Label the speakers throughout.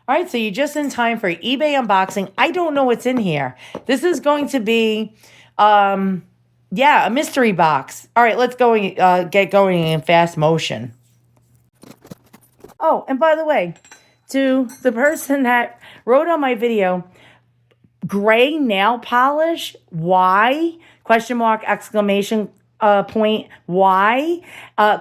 Speaker 1: All right, so you're just in time for eBay unboxing. I don't know what's in here. This is going to be, yeah, a mystery box. All right, let's go get going in fast motion. Oh, and by the way, to the person that wrote on my video, gray nail polish, why? Question mark, exclamation point, why?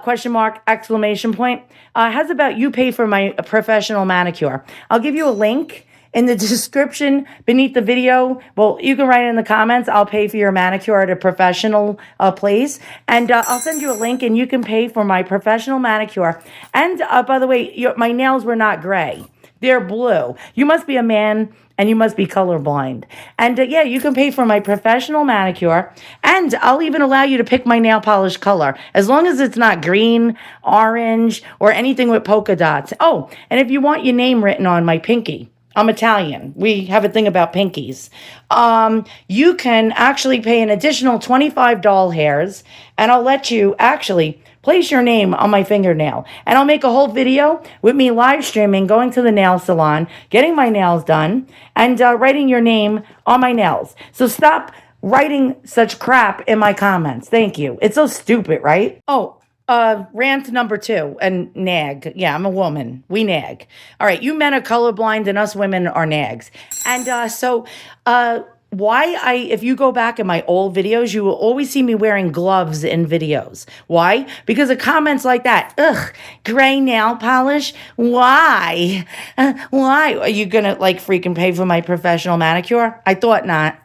Speaker 1: Question mark, exclamation point. How's about you pay for my professional manicure? I'll give you a link in the description beneath the video. Well, you can write it in the comments. I'll pay for your manicure at a professional place. And I'll send you a link and you can pay for my professional manicure. And by the way, my nails were not gray. They're blue. You must be a man and you must be colorblind. And yeah, you can pay for my professional manicure. And I'll even allow you to pick my nail polish color, as long as it's not green, orange, or anything with polka dots. Oh, and if you want your name written on my pinky, I'm Italian. We have a thing about pinkies. You can actually pay an additional 25 doll hairs, and I'll let you actually place your name on my fingernail. And I'll make a whole video with me live streaming, going to the nail salon, getting my nails done, and writing your name on my nails. So stop writing such crap in my comments. Thank you. It's so stupid, right? Oh, rant number 2, and nag. Yeah, I'm a woman. We nag. All right, you men are colorblind and us women are nags. And if you go back in my old videos, you will always see me wearing gloves in videos. Why? Because of comments like that. Ugh, gray nail polish? Why? Why? Are you gonna like freaking pay for my professional manicure? I thought not.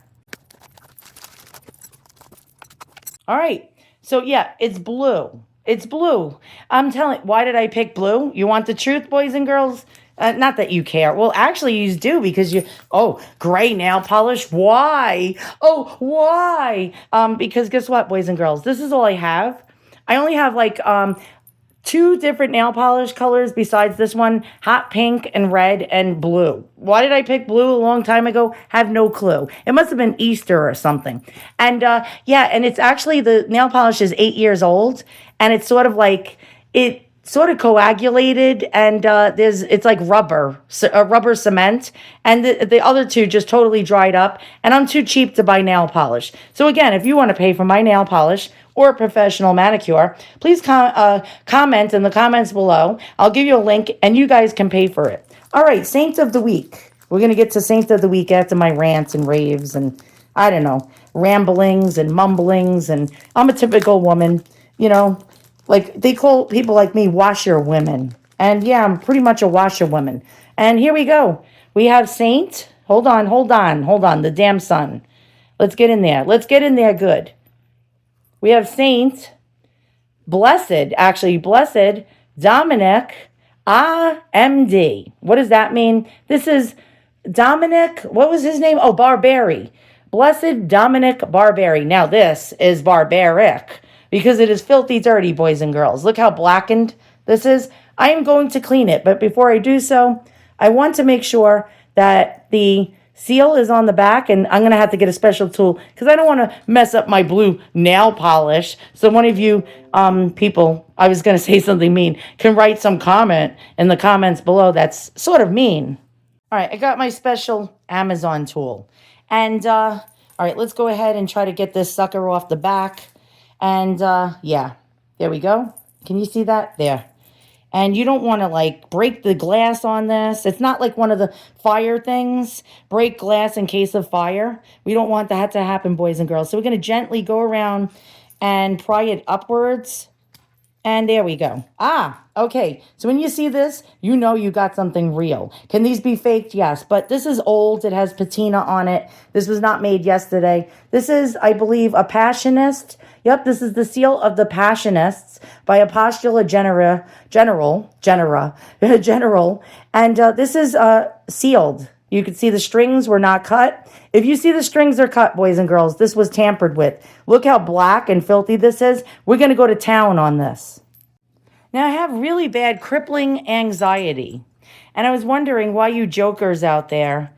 Speaker 1: All right, so yeah, it's blue. It's blue. I'm telling, why did I pick blue? You want the truth, boys and girls? Not that you care. Well, actually, you do, because gray nail polish. Why? Oh, why? Because guess what, boys and girls? This is all I have. I only have like 2 different nail polish colors besides this one: hot pink and red and blue. Why did I pick blue a long time ago? Have no clue. It must have been Easter or something. And yeah, and it's actually, the nail polish is 8 years old, and it's sort of like, it sort of coagulated, and it's like rubber cement, and the other 2 just totally dried up, and I'm too cheap to buy nail polish. So again, if you want to pay for my nail polish or a professional manicure, please comment in the comments below. I'll give you a link and you guys can pay for it. All right, Saint of the Week. We're going to get to Saint of the Week after my rants and raves and, I don't know, ramblings and mumblings. And I'm a typical woman, you know, like they call people like me washer women. And yeah, I'm pretty much a washer woman. And here we go. We have Saint. Hold on. The damn sun. Let's get in there. Let's get in there good. We have Saint, Blessed Dominic AMD. What does that mean? This is Dominic, what was his name? Oh, Barbary. Blessed Dominic Barbary. Now this is barbaric, because it is filthy dirty, boys and girls. Look how blackened this is. I am going to clean it, but before I do so, I want to make sure that the seal is on the back, and I'm going to have to get a special tool because I don't want to mess up my blue nail polish. So one of you people, I was going to say something mean, can write some comment in the comments below that's sort of mean. All right, I got my special Amazon tool. And all right, let's go ahead and try to get this sucker off the back. And yeah, there we go. Can you see that? There. And you don't want to like break the glass on this. It's not like one of the fire things. Break glass in case of fire. We don't want that to happen, boys and girls. So we're going to gently go around and pry it upwards. And there we go. Ah, okay. So when you see this, you know you got something real. Can these be faked? Yes. But this is old. It has patina on it. This was not made yesterday. This is, I believe, a Passionist. Yep, this is the seal of the Passionists by Apostula General. And this is sealed. You can see the strings were not cut. If you see the strings are cut, boys and girls, this was tampered with. Look how black and filthy this is. We're going to go to town on this. Now, I have really bad crippling anxiety. And I was wondering why you jokers out there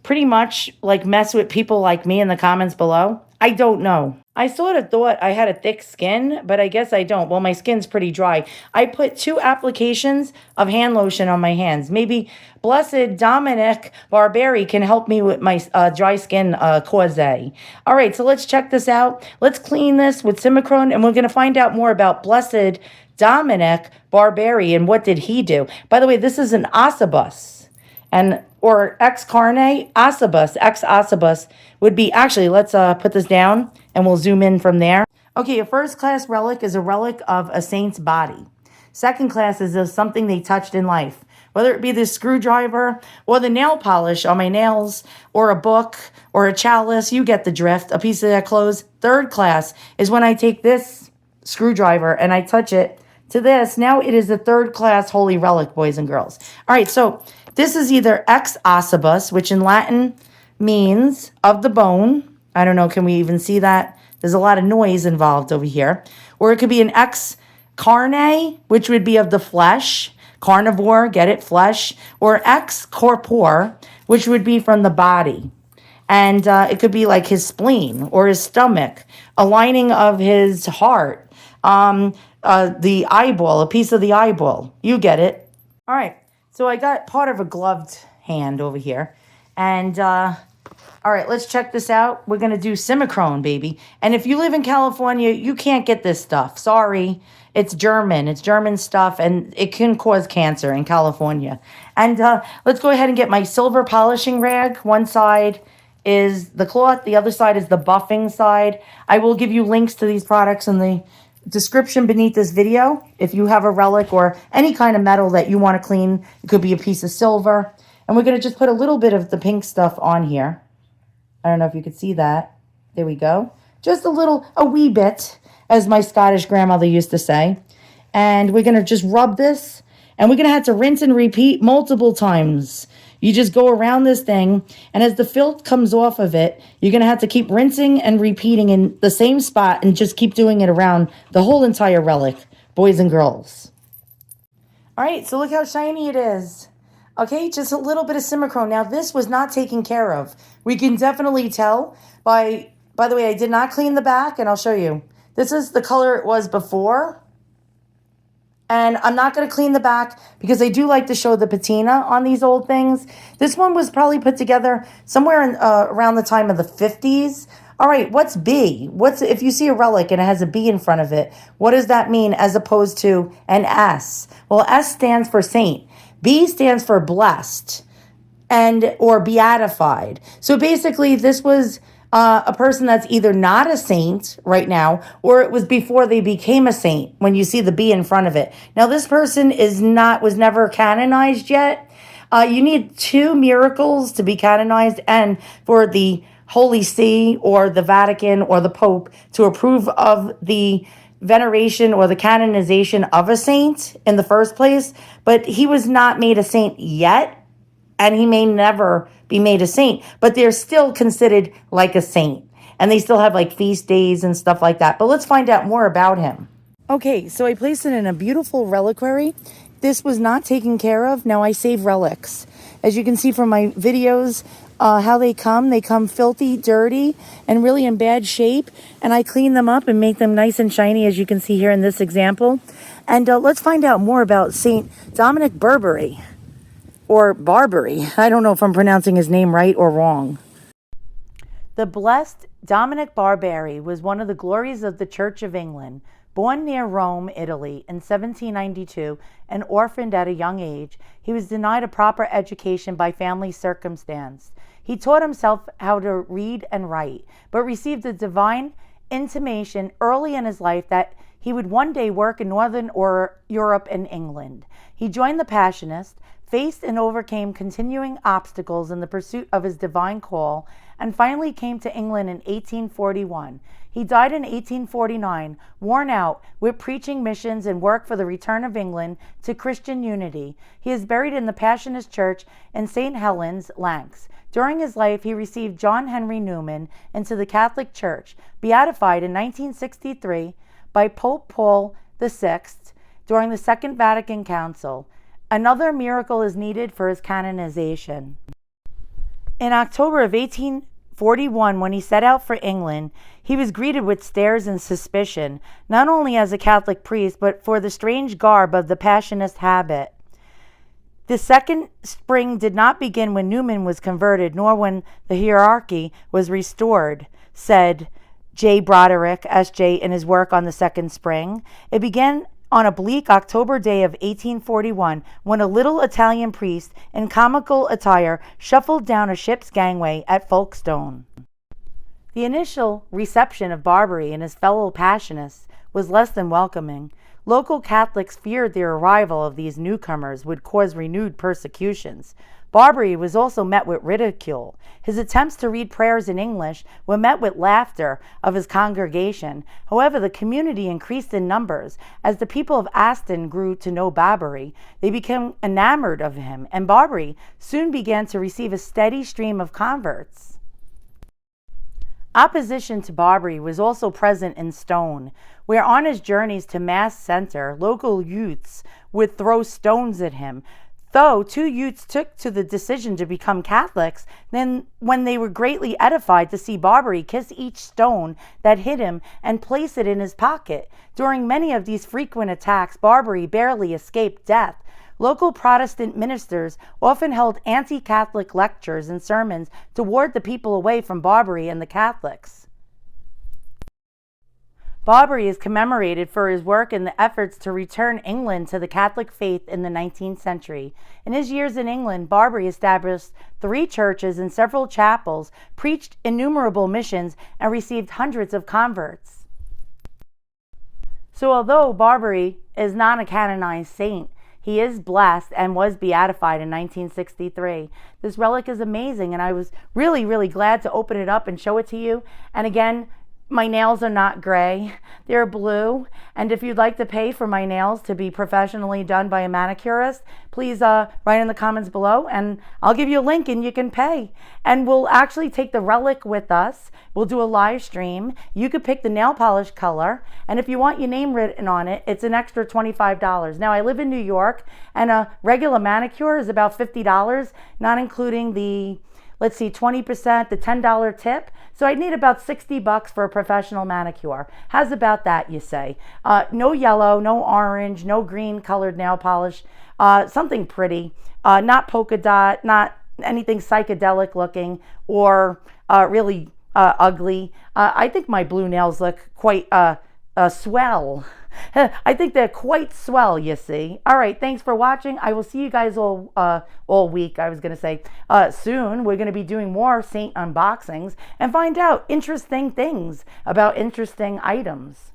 Speaker 1: pretty much like mess with people like me in the comments below. I don't know. I sort of thought I had a thick skin, but I guess I don't. Well, my skin's pretty dry. I put 2 applications of hand lotion on my hands. Maybe Blessed Dominic Barberi can help me with my dry skin cause. All right, so let's check this out. Let's clean this with Simichrome, and we're going to find out more about Blessed Dominic Barberi and what did he do. By the way, this is an Ossibus. And or ex carne ossibus, ex ossibus would be, actually, let's put this down and we'll zoom in from there. Okay, a first class relic is a relic of a saint's body. Second class is something they touched in life, whether it be the screwdriver or the nail polish on my nails or a book or a chalice, you get the drift, a piece of their clothes. Third class is when I take this screwdriver and I touch it to this. Now it is a third class holy relic, boys and girls. All right, so this is either ex ossibus, which in Latin means of the bone. I don't know, can we even see that? There's a lot of noise involved over here. Or it could be an ex carne, which would be of the flesh. Carnivore, get it, flesh. Or ex corpore, which would be from the body. And it could be like his spleen or his stomach, a lining of his heart, the eyeball, a piece of the eyeball. You get it. All right. So I got part of a gloved hand over here. And, all right, let's check this out. We're going to do Simichrome, baby. And if you live in California, you can't get this stuff. Sorry. It's German. It's German stuff, and it can cause cancer in California. And let's go ahead and get my silver polishing rag. One side is the cloth. The other side is the buffing side. I will give you links to these products in the description beneath this video. If you have a relic or any kind of metal that you want to clean, it could be a piece of silver. And we're going to just put a little bit of the pink stuff on here. I don't know if you could see that. There we go. Just a wee bit, as my Scottish grandmother used to say. And we're going to just rub this, and we're going to have to rinse and repeat multiple times. You just go around this thing, and as the filth comes off of it, you're going to have to keep rinsing and repeating in the same spot and just keep doing it around the whole entire relic, boys and girls. All right, so look how shiny it is. Okay, just a little bit of Simichrome. Now, this was not taken care of. We can definitely tell by the way, I did not clean the back, and I'll show you. This is the color it was before. And I'm not going to clean the back because I do like to show the patina on these old things. This one was probably put together somewhere in, around the time of the 50s. All right, what's B? If you see a relic and it has a B in front of it, what does that mean as opposed to an S? Well, S stands for saint. B stands for blessed or beatified. So basically, this was a person that's either not a saint right now, or it was before they became a saint when you see the B in front of it. Now, this person was never canonized yet. You need 2 miracles to be canonized and for the Holy See or the Vatican or the Pope to approve of the veneration or the canonization of a saint in the first place. But he was not made a saint yet, and he may never be made a saint, but they're still considered like a saint. And they still have like feast days and stuff like that. But let's find out more about him. Okay, so I placed it in a beautiful reliquary. This was not taken care of. Now I save relics. As you can see from my videos, how they come filthy, dirty, and really in bad shape. And I clean them up and make them nice and shiny, as you can see here in this example. And let's find out more about Saint Dominic Barberi. Or Barberi. I don't know if I'm pronouncing his name right or wrong. The blessed Dominic Barberi was one of the glories of the Church of England. Born near Rome, Italy, in 1792 and orphaned at a young age, he was denied a proper education by family circumstance. He taught himself how to read and write, but received a divine intimation early in his life that he would one day work in Northern Europe and England. He joined the Passionists, faced and overcame continuing obstacles in the pursuit of his divine call, and finally came to England in 1841. He died in 1849, worn out with preaching missions and work for the return of England to Christian unity. He is buried in the Passionist Church in St. Helens, Lancs. During his life, he received John Henry Newman into the Catholic Church, beatified in 1963 by Pope Paul VI during the Second Vatican Council. Another miracle is needed for his canonization. In October of 1849, 1841, when he set out for England, he was greeted with stares and suspicion, not only as a Catholic priest, but for the strange garb of the Passionist habit. The second spring did not begin when Newman was converted, nor when the hierarchy was restored, said J. Broderick, S.J., in his work on the second spring. It began on a bleak October day of 1841, when a little Italian priest in comical attire shuffled down a ship's gangway at Folkestone. The initial reception of Barbary and his fellow Passionists was less than welcoming. Local Catholics feared the arrival of these newcomers would cause renewed persecutions. Barbary was also met with ridicule. His attempts to read prayers in English were met with laughter of his congregation. However, the community increased in numbers. As the people of Aston grew to know Barbary, they became enamored of him, and Barbary soon began to receive a steady stream of converts. Opposition to Barbary was also present in Stone, where on his journeys to Mass Center, local youths would throw stones at him. Though 2 youths took to the decision to become Catholics, then when they were greatly edified to see Barbary kiss each stone that hit him and place it in his pocket. During many of these frequent attacks, Barbary barely escaped death. Local Protestant ministers often held anti-Catholic lectures and sermons to ward the people away from Barbary and the Catholics. Barbary is commemorated for his work in the efforts to return England to the Catholic faith in the 19th century. In his years in England, Barbary established 3 churches and several chapels, preached innumerable missions, and received hundreds of converts. So although Barbary is not a canonized saint, he is blessed and was beatified in 1963. This relic is amazing, and I was really, really glad to open it up and show it to you. And again, my nails are not gray, they're blue. And if you'd like to pay for my nails to be professionally done by a manicurist, please write in the comments below and I'll give you a link and you can pay. And we'll actually take the relic with us. We'll do a live stream. You could pick the nail polish color, and if you want your name written on it, it's an extra $25. Now, I live in New York, and a regular manicure is about $50, not including the 20%, the $10 tip. So I'd need about $60 for a professional manicure. How's about that, you say? No yellow, no orange, no green colored nail polish. Something pretty, not polka dot, not anything psychedelic looking or really ugly. I think my blue nails look quite swell. I think they're quite swell, you see. All right, thanks for watching. I will see you guys all week. I was going to say soon. We're going to be doing more Saint unboxings and find out interesting things about interesting items.